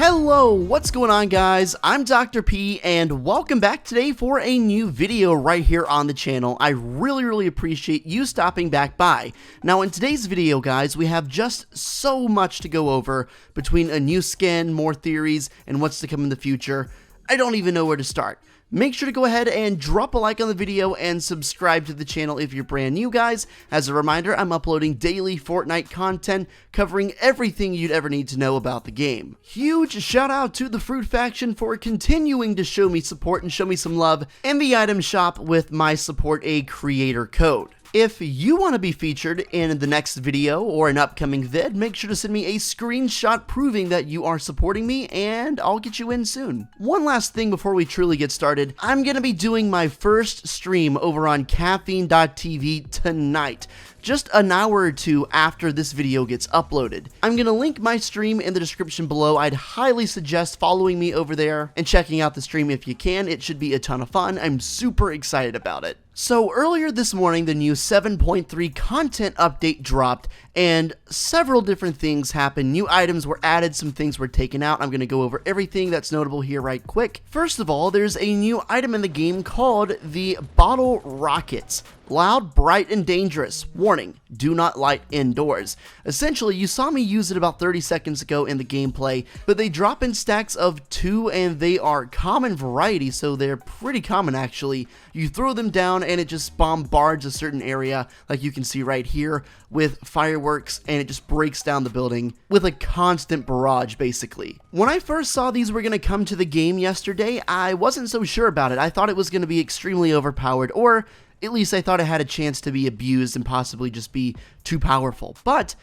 Hello, what's going on guys? I'm Dr. P and welcome back today for a new video right here on the channel. I really appreciate you stopping back by. Now in today's video guys, we have just so much to go over between a new skin, more theories, and what's to come in the future. I don't even know where to start. Make sure to go ahead and drop a like on the video and subscribe to the channel if you're brand new, guys. As a reminder, I'm uploading daily Fortnite content covering everything you'd ever need to know about the game. Huge shout out to the Fruit faction for continuing to show me support and show me some love in the item shop with my Support a Creator code. If you want to be featured in the next video or an upcoming vid, make sure to send me a screenshot proving that you are supporting me and I'll get you in soon. One last thing before we truly get started, I'm going to be doing my first stream over on caffeine.tv tonight, just an hour or two after this video gets uploaded. I'm going to link my stream in the description below. I'd highly suggest following me over there and checking out the stream if you can. It should be a ton of fun. I'm super excited about it. So earlier this morning, the new 7.3 content update dropped and several different things happened. New items were added, some things were taken out. I'm going to go over everything that's notable here right quick. First of all, there's a new item in the game called the Bottle Rockets. Loud, bright, and dangerous. Warning, do not light indoors. Essentially, you saw me use it about 30 seconds ago in the gameplay, but they drop in stacks of 2 and they are common variety, so they're pretty common actually. You throw them down and it just bombards a certain area, like you can see right here, with fireworks, and it just breaks down the building with a constant barrage, basically. When I first saw these were going to come to the game yesterday, I wasn't so sure about it. I thought it was going to be extremely overpowered, or at least I thought it had a chance to be abused and possibly just be too powerful. But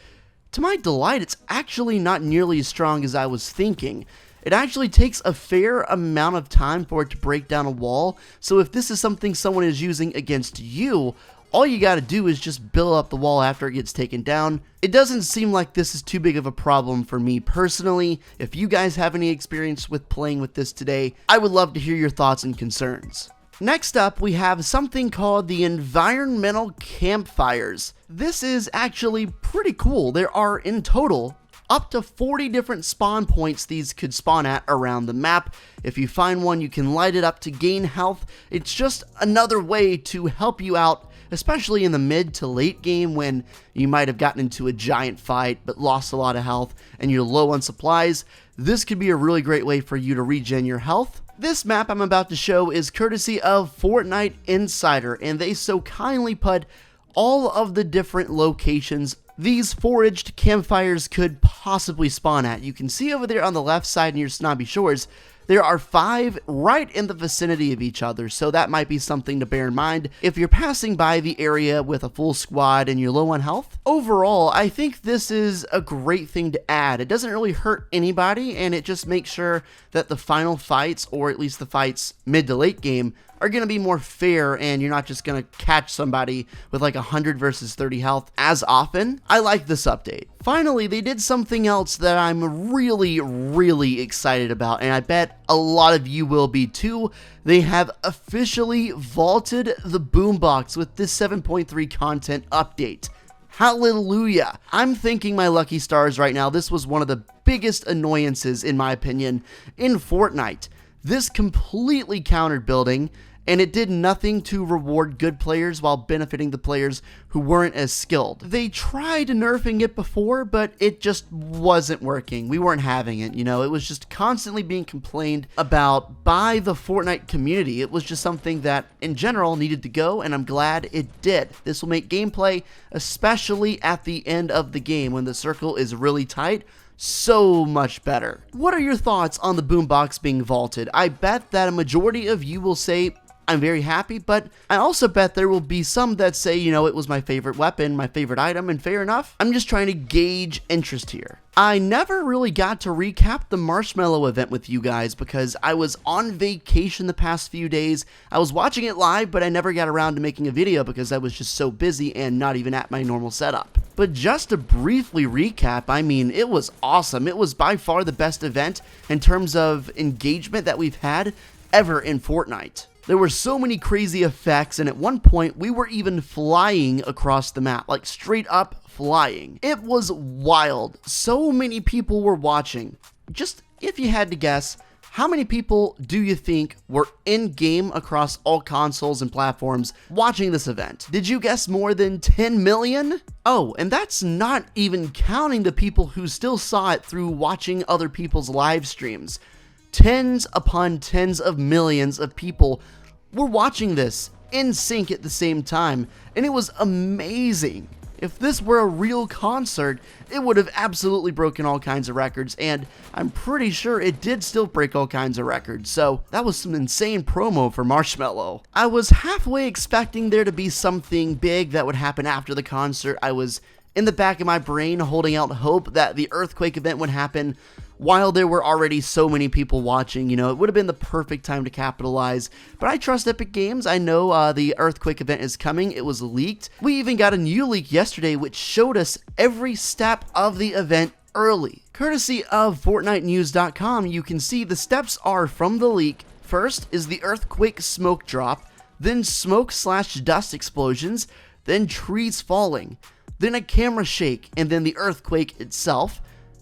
to my delight, it's actually not nearly as strong as I was thinking. It actually takes a fair amount of time for it to break down a wall, so if this is something someone is using against you, all you gotta do is just build up the wall after it gets taken down. It doesn't seem like this is too big of a problem for me personally. If you guys have any experience with playing with this today, I would love to hear your thoughts and concerns. Next up, we have something called the environmental campfires. This is actually pretty cool. There are in total up to 40 different spawn points these could spawn at around the map. If you find one, you can light it up to gain health. It's just another way to help you out, especially in the mid to late game when you might have gotten into a giant fight but lost a lot of health and you're low on supplies. This could be a really great way for you to regen your health. This map I'm about to show is courtesy of Fortnite Insider, and they so kindly put all of the different locations these foraged campfires could possibly spawn at. You can see over there on the left side near Snobby Shores, there are 5 right in the vicinity of each other, so that might be something to bear in mind if you're passing by the area with a full squad and you're low on health. Overall, I think this is a great thing to add. It doesn't really hurt anybody, and it just makes sure that the final fights, or at least the fights mid to late game, are going to be more fair, and you're not just going to catch somebody with like 100 versus 30 health as often. I like this update. Finally, they did something else that I'm really excited about, and I bet a lot of you will be too. They have officially vaulted the Boombox with this 7.3 content update. Hallelujah! I'm thanking my lucky stars right now. This was one of the biggest annoyances, in my opinion, in Fortnite. This completely countered building, and it did nothing to reward good players while benefiting the players who weren't as skilled. They tried nerfing it before, but it just wasn't working. We weren't having it, you know. It was just constantly being complained about by the Fortnite community. It was just something that, in general, needed to go, and I'm glad it did. This will make gameplay, especially at the end of the game when the circle is really tight, so much better. What are your thoughts on the Boombox being vaulted? I bet that a majority of you will say, I'm very happy, but I also bet there will be some that say, you know, it was my favorite weapon, my favorite item, and fair enough. I'm just trying to gauge interest here. I never really got to recap the Marshmallow event with you guys because I was on vacation the past few days. I was watching it live, but I never got around to making a video because I was just so busy and not even at my normal setup. But just to briefly recap, I mean, it was awesome. It was by far the best event in terms of engagement that we've had ever in Fortnite. There were so many crazy effects, and at one point, we were even flying across the map, like straight up flying. It was wild. So many people were watching. Just if you had to guess, how many people do you think were in-game across all consoles and platforms watching this event? Did you guess more than 10 million? Oh, and that's not even counting the people who still saw it through watching other people's live streams. Tens upon tens of millions of people were watching this in sync at the same time, and it was amazing. If this were a real concert, it would have absolutely broken all kinds of records, and I'm pretty sure it did still break all kinds of records, so that was some insane promo for Marshmello. I was halfway expecting there to be something big that would happen after the concert. I was in the back of my brain holding out hope that the Earthquake event would happen while there were already so many people watching. You know, it would have been the perfect time to capitalize, but I trust Epic Games. I know the Earthquake event is coming. It was leaked. We even got a new leak yesterday which showed us every step of the event early. Courtesy of FortniteNews.com, you can see the steps are from the leak. First is the Earthquake smoke drop, then smoke/dust explosions, then trees falling, then a camera shake, and then the Earthquake itself,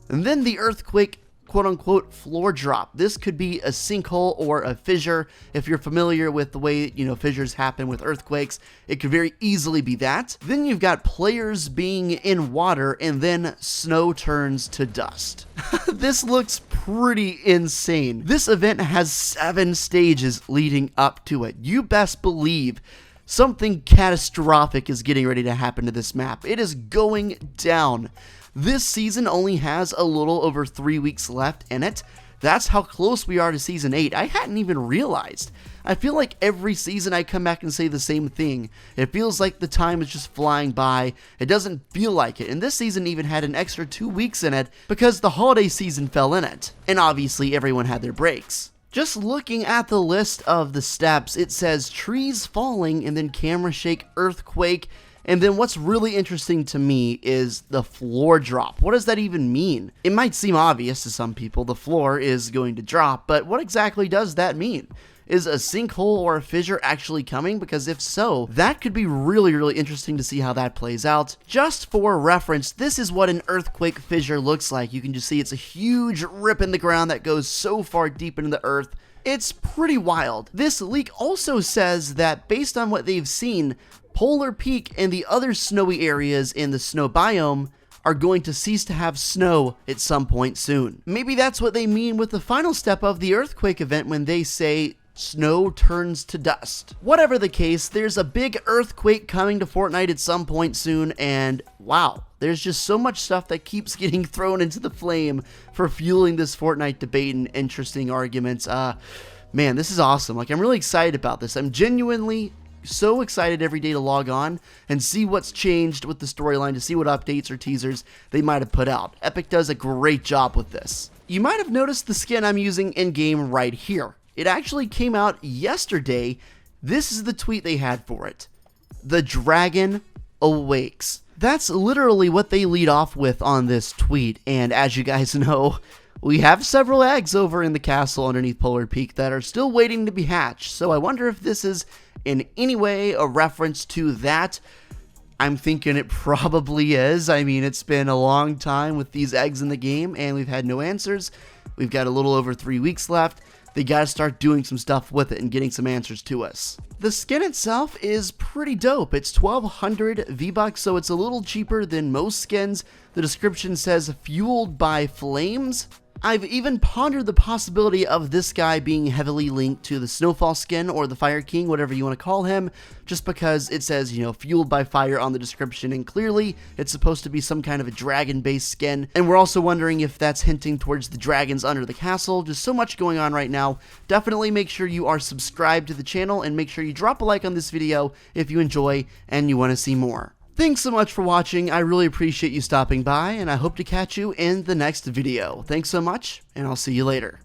and then the Earthquake quote-unquote floor drop. This could be a sinkhole or a fissure. If you're familiar with the way, fissures happen with earthquakes, it could very easily be that. Then you've got players being in water, and then snow turns to dust. This looks pretty insane. This event has 7 stages leading up to it. You best believe something catastrophic is getting ready to happen to this map. It is going down. This season only has a little over 3 weeks left in it. That's how close we are to Season 8. I hadn't even realized. I feel like every season I come back and say the same thing. It feels like the time is just flying by. It doesn't feel like it. And this season even had an extra 2 weeks in it because the holiday season fell in it. And obviously everyone had their breaks. Just looking at the list of the steps, it says trees falling and then camera shake, earthquake, and then what's really interesting to me is the floor drop. What does that even mean? It might seem obvious to some people, the floor is going to drop, but what exactly does that mean? Is a sinkhole or a fissure actually coming? Because if so, that could be really interesting to see how that plays out. Just for reference, this is what an earthquake fissure looks like. You can just see it's a huge rip in the ground that goes so far deep into the earth. It's pretty wild. This leak also says that based on what they've seen, Polar Peak and the other snowy areas in the snow biome are going to cease to have snow at some point soon. Maybe that's what they mean with the final step of the Earthquake event when they say snow turns to dust. Whatever the case, there's a big earthquake coming to Fortnite at some point soon, and wow, there's just so much stuff that keeps getting thrown into the flame for fueling this Fortnite debate and interesting arguments. Man, this is awesome. Like, I'm really excited about this. I'm genuinely so excited every day to log on and see what's changed with the storyline, to see what updates or teasers they might have put out. Epic does a great job with this. You might have noticed the skin I'm using in-game right here. It actually came out yesterday. This is the tweet they had for it. The dragon awakes. That's literally what they lead off with on this tweet, and as you guys know, we have several eggs over in the castle underneath Polar Peak that are still waiting to be hatched, so I wonder if this is in any way a reference to that. I'm thinking it probably is. I mean, it's been a long time with these eggs in the game, and we've had no answers. We've got a little over 3 weeks left. They gotta start doing some stuff with it and getting some answers to us. The skin itself is pretty dope. It's 1,200 V-Bucks, so it's a little cheaper than most skins. The description says, fueled by flames. I've even pondered the possibility of this guy being heavily linked to the Snowfall skin or the Fire King, whatever you want to call him, just because it says, fueled by fire on the description, and clearly it's supposed to be some kind of a dragon-based skin, and we're also wondering if that's hinting towards the dragons under the castle. Just so much going on right now. Definitely make sure you are subscribed to the channel, and make sure you drop a like on this video if you enjoy and you want to see more. Thanks so much for watching. I really appreciate you stopping by, and I hope to catch you in the next video. Thanks so much, and I'll see you later.